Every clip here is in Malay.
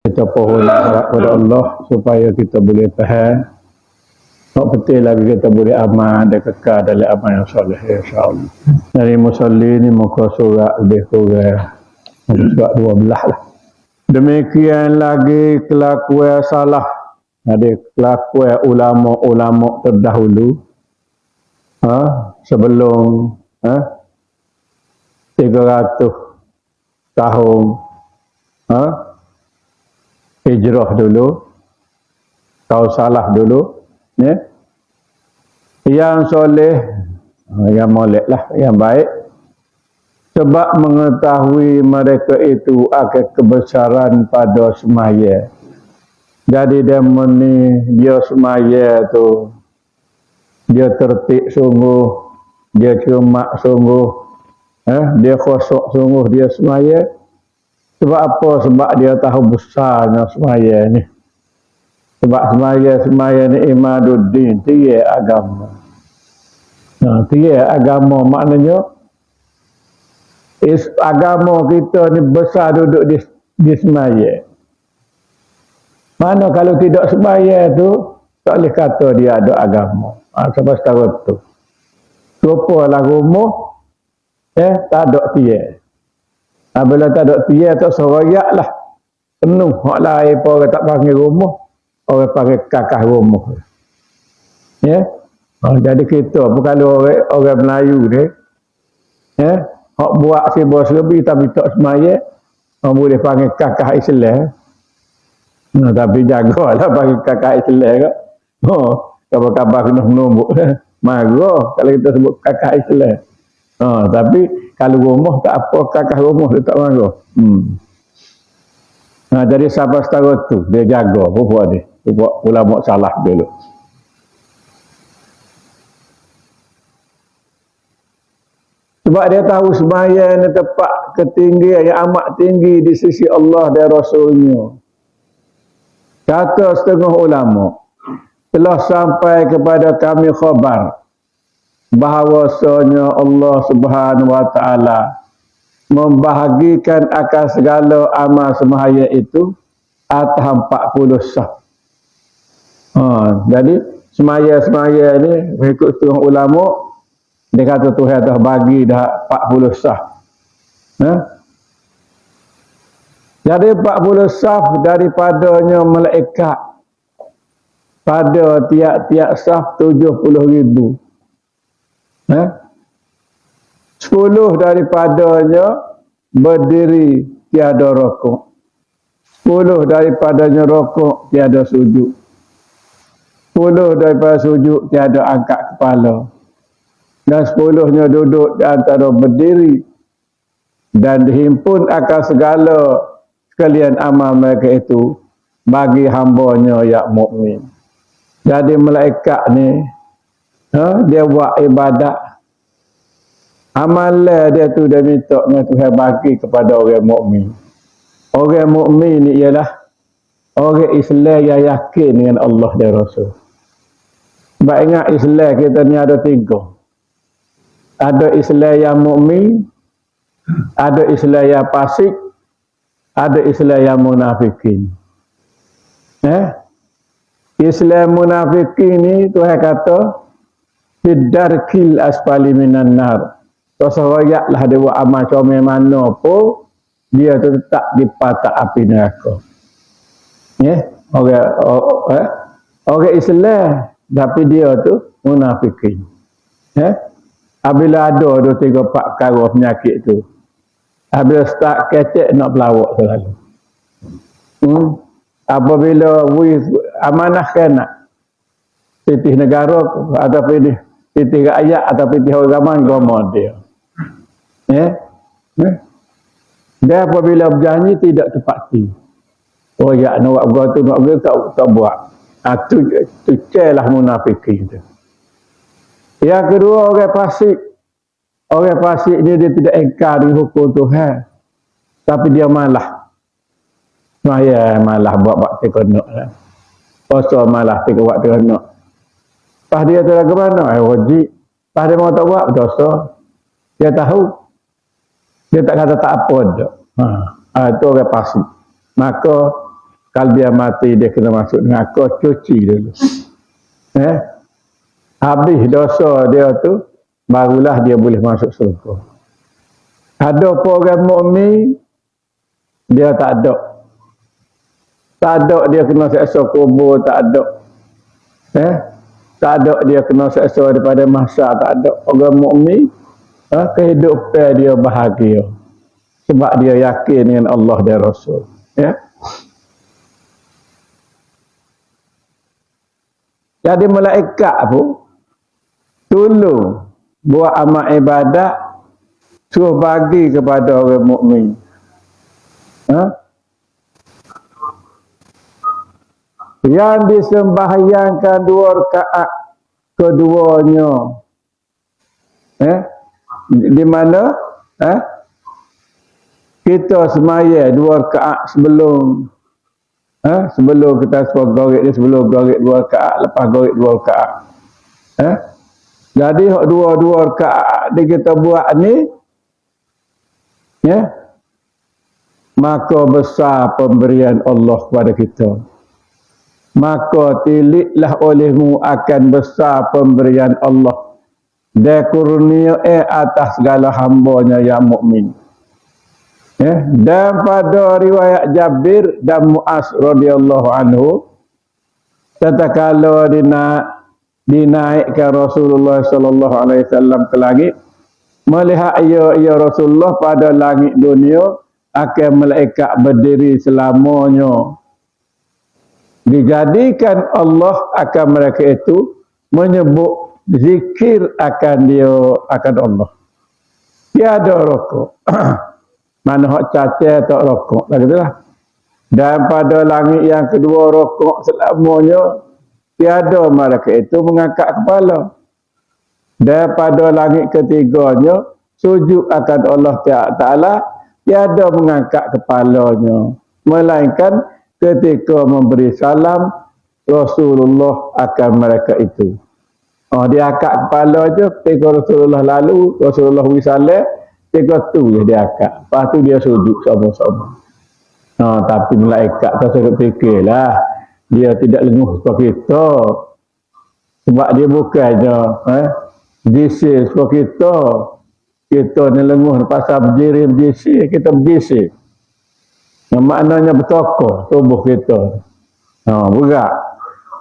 Kita pohon harap kepada Allah supaya kita boleh tahan. Tak betul lagi kita boleh amal dan kekal dalam amal yang soleh, insyaAllah. Dari musalli ni muka surat lebih kurang surat 12 lah. Demikian lagi kelakuan salah. Ada kelakuan ulama-ulama terdahulu. Sebelum 300 tahun hijrah dulu. Kau salah dulu. Ya. Yang soleh, yang molek lah, yang baik. Sebab mengetahui mereka itu akan kebesaran pada semaya. Jadi dia semaya tu, dia tertib sungguh, dia cermat sungguh, dia khusuk sungguh dia semaya. Sebab apa? Sebab dia tahu besarnya semaya ni. Sebab semaya ni imaduddin, tiada agama. Tiada agama maknanya agama kita ni besar duduk di semaya. Mana kalau tidak semaya tu tak boleh kata dia ada agama. Sampai setara tu. Rupalah rumah tak ada tiada. Bila tak ada tiada tak serayak lah. Penuh hak lain pun orang tak panggil rumah. Orang panggil kakak rumah. Ya. Jadi kita pun kalau orang Melayu ni, hak buat sebos lebih tapi tak semaya, orang boleh panggil kakak Islam. Tapi jagalah panggil kakak Islam ke. Kabar-kabar kena menumbuk. Marah kalau kita sebut kakak Islam. Tapi kalau rumah tak apa, kakak rumah dia tak marah. Jadi sahabat setara tu dia jaga buat dia. Buat ulama salah dulu. Sebab dia tahu sembahyang ni tempat ketinggian yang amat tinggi di sisi Allah dan Rasulnya. Kata setengah ulama, telah sampai kepada kami khabar bahawasanya Allah Subhanahu wa taala membahagikan akan segala amal sembahyang itu atas 40 sah. Jadi semaya ni mengikut setengah ulama dia kata Tuhan dah bagi dah 40 sah. Jadi 40 sah daripadanya malaikat pada tiap-tiap sah 70,000. 10 daripadanya berdiri tiada rokok. 10 daripadanya rokok tiada sujud. 10 daripada sujud tiada angkat kepala. Dan 10-nya duduk di antara berdiri. Dan dihimpun akan segala sekalian amal mereka itu bagi hambanya yang mukmin. Jadi malaikat ni dia buat ibadat. Amalan dia tu dia minta dengan Tuhan bagi kepada orang mukmin. Orang mukmin ni ialah orang Islam yang yakin dengan Allah dan Rasul. Sebab ingat Islam kita ni ada 3. Ada Islam yang mukmin, ada Islam yang fasik, ada Islam yang munafikin. Islam munafikin ni Tuhan kata fidarkil asfali minan nar. Terserayaklah dia buat amal comel mana pun dia tu tetap di patak api neraka. Orang Islam tapi dia tu munafikin. Apabila ada 2-3-4 perkara penyakit tu, apabila start kecek nak pelawak selalu. Apabila amanah kena titih negara atau titih rakyat atau titih orang zaman agama dia. Dia apabila berjanji tidak tepati. Ya nak buat tu nak buat tak buat. Tu celah munafikin tu. Yang kedua orang fasik. Orang fasik dia tidak ingkar dengan hukum Tuhan. Tapi dia malah. Malah buat terkenok lah. Pasal malah buat terkenok. Pas dia tu ke mana? Wajib. Pas dia mau tak buat dosa. Dia tahu. Dia tak kata tak apa dah. Itu orang fasik. Maka Kalau dia mati dia kena masuk neraka, cuci dulu. Habis dosa dia tu, barulah dia boleh masuk surga. Ada orang mukmin dia tak ada. Tak ada dia kena seksa kubur, tak ada. Tak ada dia kena seksa daripada mahsyar, tak ada. Orang mukmin kehidupan dia bahagia. Sebab dia yakin dengan Allah dan Rasul. Jadi malaikat pun tolong buat amal ibadat, suruh bagi kepada orang mukmin. Yang disembahyangkan 2 rakaat keduanya. Di mana? Kita semaya 2 rakaat sebelum sebelum kita gorek dia, sebelum gorek 2 rakaat, lepas gorek 2 rakaat. Jadi 2 rakaat dia kita buat ni, maka besar pemberian Allah kepada kita. Maka tiliklah olehmu akan besar pemberian Allah dan kurnia atas segala hambanya yang mukmin. Dan pada riwayat Jabir dan Muaz radhiyallahu anhu, tatkala dinaikkan Rasulullah sallallahu alaihi wasallam ke langit, melihat ya Rasulullah pada langit dunia akan malaikat berdiri selamanya. Dijadikan Allah akan mereka itu menyebut zikir akan Allah. Tiada rokok. Mana hak cacat tak rokok, begitulah. Dan pada langit yang kedua rokok selamanya, tiada mereka itu mengangkat kepala. Dan pada langit ketiganya sujud akan Allah Ta'ala, tiada mengangkat kepalanya, melainkan ketika memberi salam Rasulullah akan mereka itu. Dia angkat kepala je ketika Rasulullah lalu, Rasulullah wisalah, ketika tu dia angkat. Lepas tu dia sujud sama-sama. Tapi malaikat tak sedap fikirlah, dia tidak lenguh seperti kita. Sebab dia bukannya berjisir seperti kita. Kita ni lenguh pasal berjisir, kita berjisir. Maknanya bertokoh tubuh kita. Berat.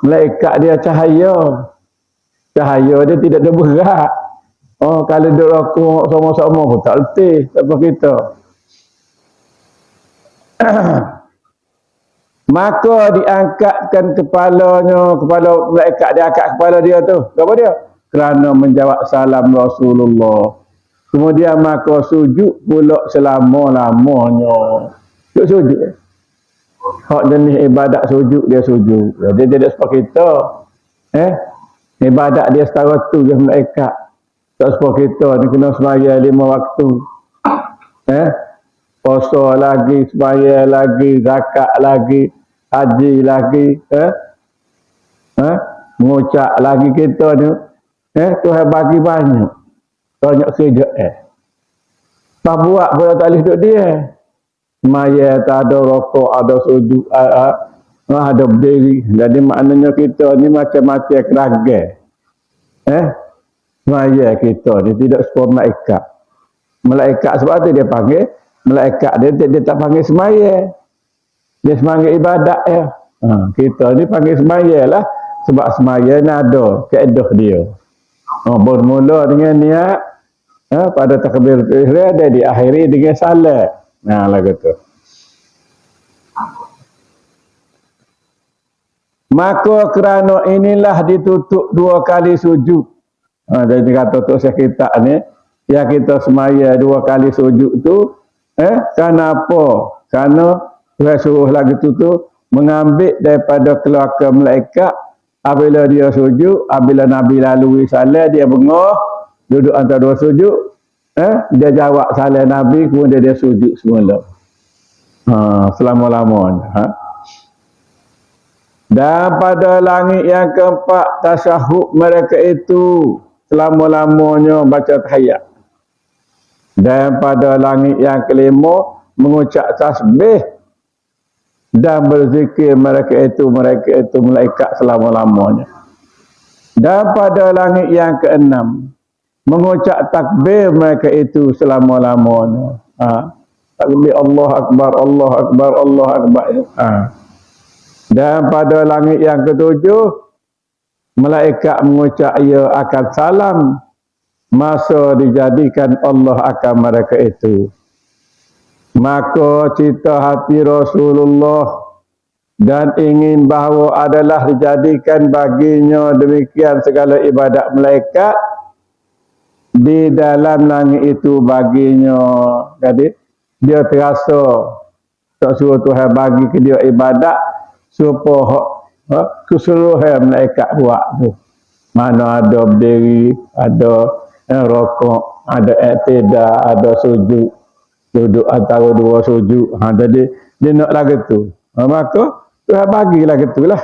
Malaikat dia cahaya. Cahaya dia tidak ada berat. Kalau duduk rokok sama-sama pun tak letih. Tak apa kita. Maka diangkatkan kepalanya, kepala malaikat dia angkat kepala dia tu. Kenapa dia? Kerana menjawab salam Rasulullah. Kemudian maka sujud pula selama-lamanya. Sujud. Hak jenis ibadat sujud dia sujud. Dia tidak seperti kita. Ibadat dia setara tu je malaikat. Tak seperti kita ni kena sembahyang 5 waktu. Puasa lagi, sembahyang lagi, zakat lagi, haji lagi, mengucap lagi kita ni. Tuhan bagi banyak. Banyak kerja. Tak buat pula tak boleh duduk dia. Sembahyang tak ada rokok, ada sujud, ada berdiri. Jadi maknanya kita ni macam-macam keragai. Sembahyang kita ni tidak seperti malaikat. Malaikat sebab tu dia panggil, malaikat dia tak panggil sembahyang. Dia panggil ibadat ya. Kita ni panggil sembahyang lah. Sebab sembahyang ni ada kaedah dia. Bermula dengan niat, pada takbir ihram dia diakhiri dengan salat. Lagu tu. Maka kerana inilah ditutup 2 kali sujud. Jadi kata tu saya kita ni, yang kita semaya 2 kali sujud tu, kenapa? Karena Tuhan suruh lagi tu mengambil daripada keluarga malaikat. Apabila dia sujud, apabila Nabi lalui salat, dia bengah, duduk antara 2 sujud, dia jawab salat Nabi, kemudian dia sujud semula. Selama-lamanya. Dan pada langit yang keempat, tasyahud mereka itu selama-lamanya baca tahiyat. Dan pada langit yang kelima, mengucap tasbih dan berzikir mereka itu malaikat selama-lamanya. Dan pada langit yang keenam, mengucap takbir mereka itu selama-lamanya. Takbir Allah Akbar, Allah Akbar, Allah Akbar. Dan pada langit yang ketujuh, malaikat mengucap ia akan salam masa dijadikan Allah akan mereka itu. Maka cita hati Rasulullah dan ingin bahawa adalah dijadikan baginya demikian segala ibadat malaikat di dalam langit itu baginya. Jadi dia terasa tak suruh Tuhan bagi ke dia ibadat supaya keseluruhan malaikat buat tu. Mana ada berdiri, ada rokok, ada i'tidal, ada sujud, duduk antara dua sujud. Jadi dia nak lagu tu. Maka Tuhan bagi lagu tu lah.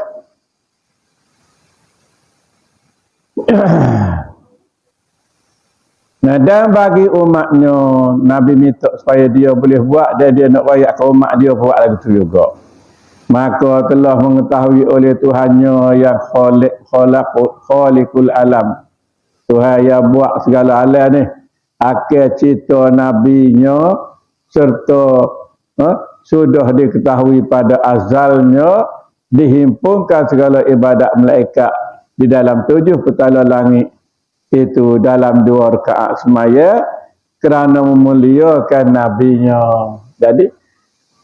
Nah, dan bagi umatnya, Nabi minta supaya dia boleh buat dan dia nak rayak ke umat dia buat lagu tu juga. Maka telah mengetahui oleh Tuhannya yang khaliqul alam. Tuhan yang buat segala alam ni. Akhir cita nabinya serta sudah diketahui pada azalnya dihimpunkan segala ibadat malaikat di dalam 7 petala langit itu dalam 2 rakaat semaya kerana memuliakan nabinya. Jadi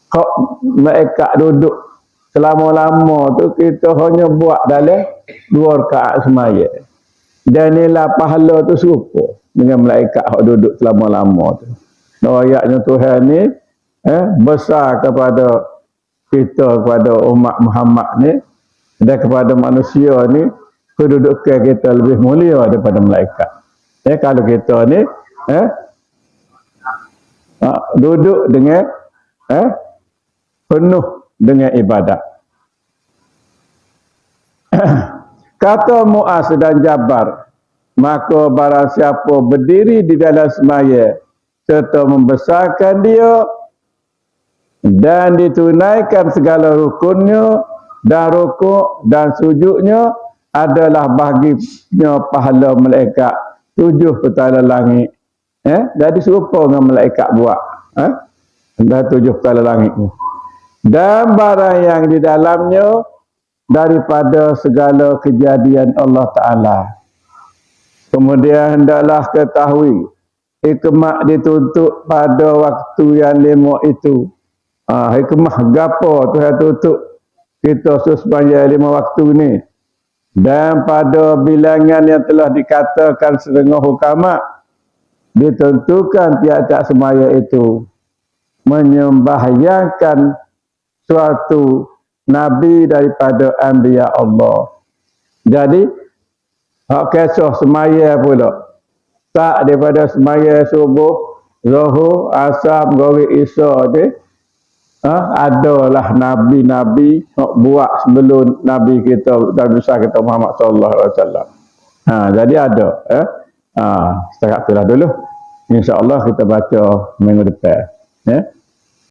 kok malaikat duduk selama-lama tu kita hanya buat dalam 2 rakaat semaya. Dan nilai pahala tu serupa dengan malaikat hak duduk selama-lama tu. Ayatnya Tuhan ni besar kepada kita, kepada umat Muhammad ni dan kepada manusia ni, kedudukan kita lebih mulia daripada malaikat. Kalau kita ni duduk dengan penuh dengan ibadat. Kata Muaz dan Jabar, maka barang siapa berdiri di dalam semaya serta membesarkan dia dan ditunaikan segala rukunnya dan rukuk dan sujudnya adalah baginya pahala malaikat 7 petala langit. Jadi serupa dengan malaikat buat. Dan 7 petala langit ni. Dan barang yang di dalamnya daripada segala kejadian Allah Ta'ala. Kemudian hendaklah ketahui hikmah dituntut pada waktu yang 5 itu. Hikmah gapo Tuhan tutup kita sembahyang 5 waktu ni. Dan pada bilangan yang telah dikatakan setengah hukamat ditentukan tiap-tiap sembahyang itu menyembahyangkan suatu nabi daripada anbiya Allah. Jadi hak kisah semaya pula tak daripada semaya subuh, zuhur, asar, maghrib, isya ni adalah nabi-nabi hak buat sebelum nabi kita dan besar kita Muhammad sallallahu alaihi wasallam. Jadi ada setakat itulah dulu. Insya-Allah kita baca minggu depan.